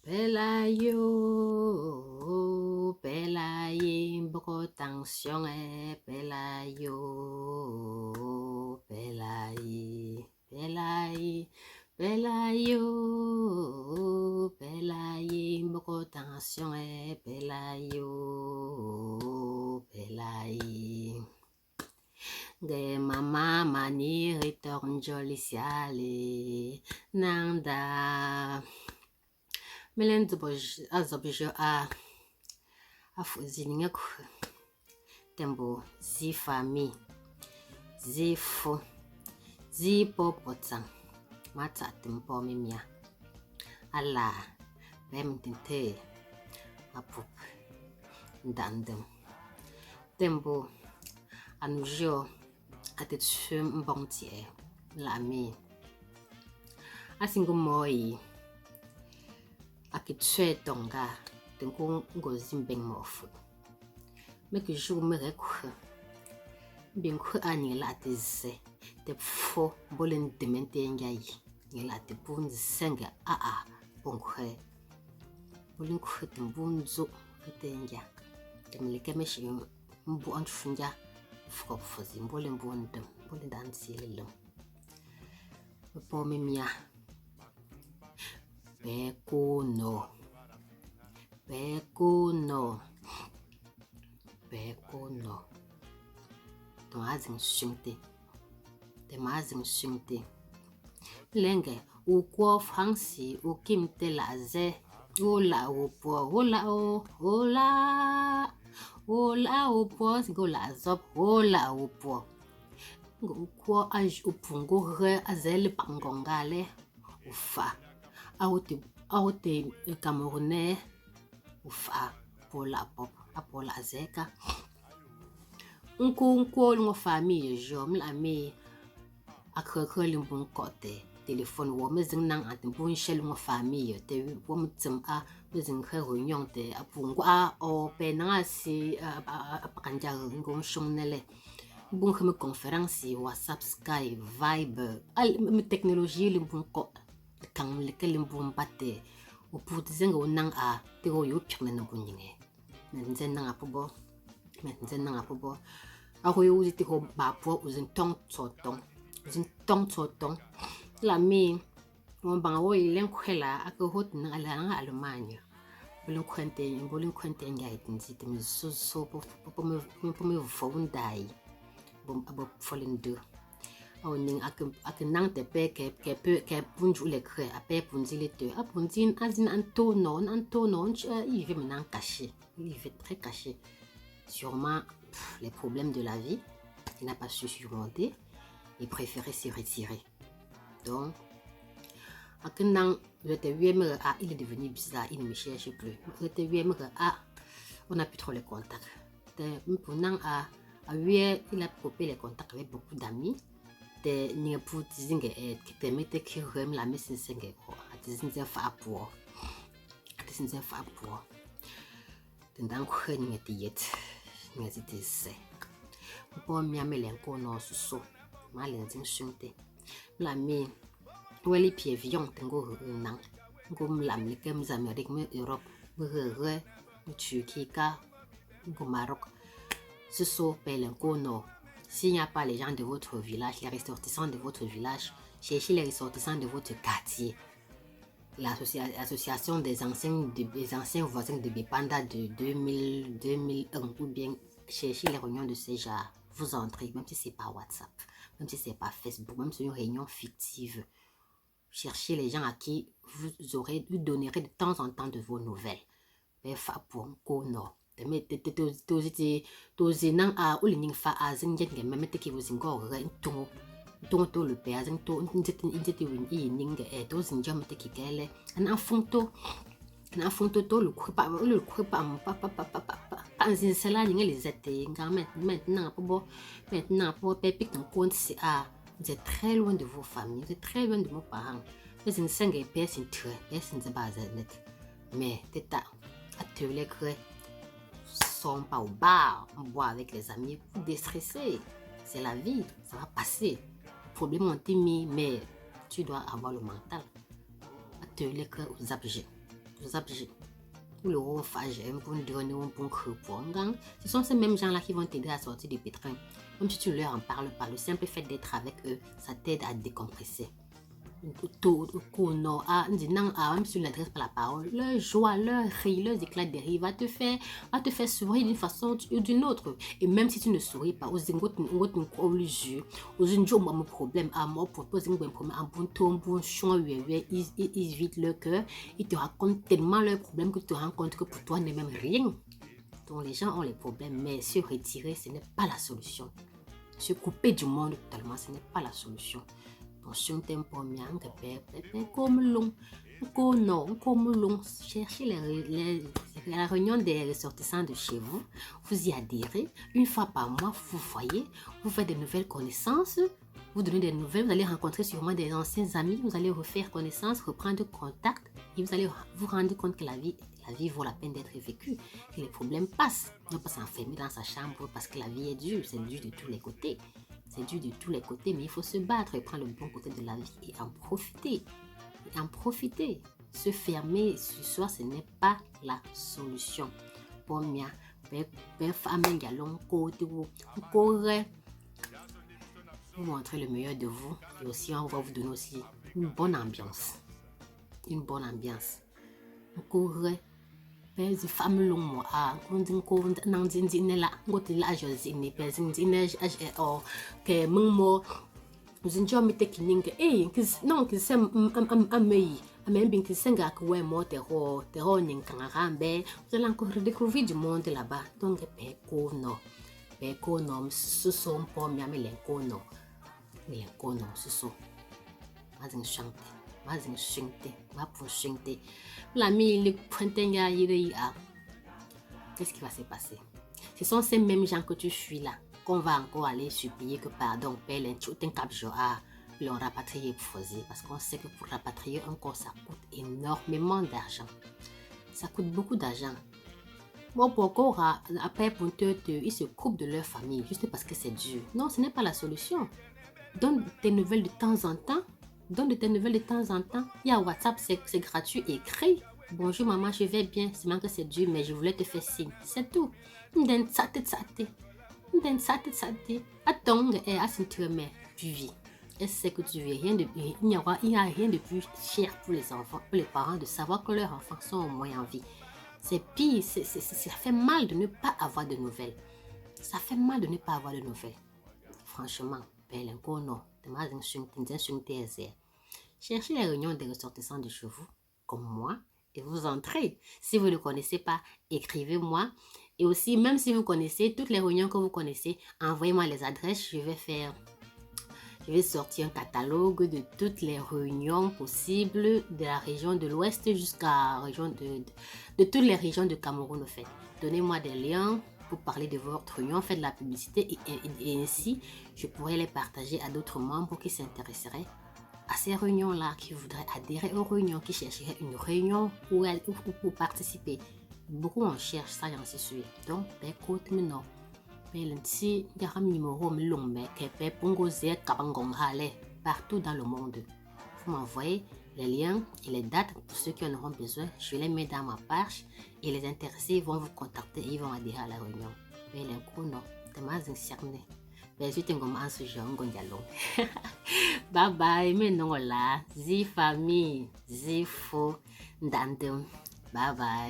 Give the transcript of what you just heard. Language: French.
Pelayo, pelaye, beaucoup tension, pelayo, pelaye, pelaye, pelayo, pelaye, beaucoup tension, pelayo, pelaye. De mama mani retorn jolly siale, nanda. Melen azobijo a fuzininga tembo zi fami zi fu zi popotsang mata tempo mimia ala bem tinte apup ndandem tembo anujo atetsum bontie la mi asingo moi akitsue tonga tenko ngozi mbeng mofu meke jou me rekhu binku ani la teze te fo bolen demente ngai ngela te bun senga a bonkhe bolen khu te bunzo tenga temleke meshi mbu anfunja fo fozi bolen bondem bolen dansi lelo po mimia Bekuno. Tomazing shunte. Lenge, ukwo fransi, ukimte laze. Ola upo, ola upo, gola zop, ola upo. Ukwo aj upungo re azele pangongale. Ufa. Aote Camerounais ufa pola pop apola zeka unko ngo famille jom la me akrekre limbun kote téléphone wo mezing nang atbun shel ngo famille te wo mtsem a mezing khe réunion te apungo a o pe na si apakanja ngom shomnele bun khme conférence WhatsApp Skype Viber al technologie limbun ko kang lekelim bumbate o put zenga nang a te go yo pykna na bunyinge men zen nang apobo a go yo uzi te go ba po uzin tong tong la mi won banga wo ilen kwela aka hot na ala nga Allemagne bolin kwente ngai tinzi te so po me fondai bom abo folindu au ning ak nang te pe ke punju le kre a pe punji le te a punjin azin antono il veut maintenant cacher il veut très cacher sûrement les problèmes de la vie il n'a pas su surmonter il préférait se retirer donc ak nang le te wiemre a il est devenu bizarre il ne me cherche plus le te wiemre a on n'a plus trop les contacts te mpunang a il a coupé les contacts avec beaucoup d'amis te ni pu zinge ki te mete ki rem la mesin senge ko atizinze fa apo tendang ko ni tiet ni atise po mi amelen ko no suso malen zin shunte la mi weli pie vion tengo nang ngom lam le kem Amérique me Europe me Turquie ka ngom Maroc suso pelen ko no. S'il n'y a pas les gens de votre village, les ressortissants de votre village, cherchez les ressortissants de votre quartier. L'association des anciens voisins de Bipanda de 2001 ou bien cherchez les réunions de ces genres. Vous entrez, même si ce n'est pas WhatsApp, même si ce n'est pas Facebook, même si c'est une réunion fictive. Cherchez les gens à qui vous donnerez de temps en temps de vos nouvelles. Tozinang a ulining fa azing jet nge memete ki wuzingo re to le pe azing to injeti win I ninge to zinja mete ki kele an afunto to le kupa anzin sela ninge les ete maintenant po pe pik ton compte si a vous êtes très loin de vos familles, vous êtes très loin de vos parents. Mais une singe personne très personne de base net. Mais teta atelier crée sont pas au bar, on boit avec les amis pour déstresser. C'est la vie, ça va passer. Problème anti-mi, mais tu dois avoir le mental. Atelier que aux objets. ou le ronfage, un bon donner un bon crepon. Ce sont ces mêmes gens-là qui vont t'aider à sortir du pétrin. Même si tu leur en parles pas, le simple fait d'être avec eux, ça t'aide à décompresser. Même si tu ne l'adresses pas la parole, leur joie, leur rire, leurs éclats de rire va te faire sourire d'une façon ou d'une autre. Et même si tu ne souris pas, aux problème, à moi propose un problème, un bon ton, bon chant, ils vident leur cœur, ils te racontent tellement leurs problèmes que tu te rends compte que pour toi n'est même rien. Donc les gens ont les problèmes, mais se retirer, ce n'est pas la solution. Se couper du monde totalement, ce n'est pas la solution. Donc, si on t'aime pas bien, cherchez la réunion des ressortissants de chez vous, vous y adhérez, une fois par mois, vous voyez, vous faites de nouvelles connaissances, vous donnez des nouvelles, vous allez rencontrer sûrement des anciens amis, vous allez refaire connaissance, reprendre contact, et vous allez vous rendre compte que la vie vaut la peine d'être vécue, que les problèmes passent. Ne pas s'enfermer dans sa chambre parce que la vie est dure, c'est dur de tous les côtés. C'est dur de tous les côtés, mais il faut se battre et prendre le bon côté de la vie et en profiter. Se fermer sur soi, ce n'est pas la solution. Pour moi, vous montrer le meilleur de vous et aussi on va vous donner aussi une bonne ambiance. Pezi family mo a kundin ko nang din la ngoti la jozi ni pezi din o ke mo zinjo mi tekininga kisem amembi kisenga ko mo te ho nyin kan rambe zelan ko redécouvrir du monde là-bas donc pe ko no suso po mi amele ko no suso azin chante qu'est-ce qui va se passer? Ce sont ces mêmes gens que tu fuis là qu'on va encore aller supplier que pardon, l'on rapatrier parce qu'on sait que pour rapatrier un corps, ça coûte énormément d'argent. Ça coûte beaucoup d'argent. Bon, pourquoi après pour ils se coupent de leur famille juste parce que c'est dur? Non, ce n'est pas la solution. Donne tes nouvelles de temps en temps. Il y a WhatsApp, c'est gratuit, écrit. Bonjour maman, je vais bien. C'est même que c'est dur, mais je voulais te faire signe. C'est tout. Attends, tu vis. Et c'est que tu vis. Il n'y a rien de plus cher pour les enfants, pour les parents, de savoir que leurs enfants sont au moins en vie. C'est pire, ça fait mal de ne pas avoir de nouvelles. Franchement, cherchez les réunions des ressortissants de chez vous, comme moi, et vous entrez. Si vous ne connaissez pas, écrivez-moi. Et aussi, même si vous connaissez, toutes les réunions que vous connaissez, envoyez-moi les adresses. Je vais sortir un catalogue de toutes les réunions possibles de la région de l'Ouest jusqu'à la région de toutes les régions de Cameroun, en fait. Donnez-moi des liens pour parler de votre réunion, faites de la publicité et ainsi, je pourrais les partager à d'autres membres qui s'intéresseraient à ces réunions-là, qui voudraient adhérer aux réunions, qui chercheraient une réunion pour participer. Beaucoup en cherchent, ça j'en suis sûre. Donc, écoute-moi. Partout dans le monde. Vous m'envoyez les liens et les dates pour ceux qui en auront besoin. Je les mets dans ma page et les intéressés vont vous contacter et ils vont adhérer à la réunion. Bye bye, famille, bye bye.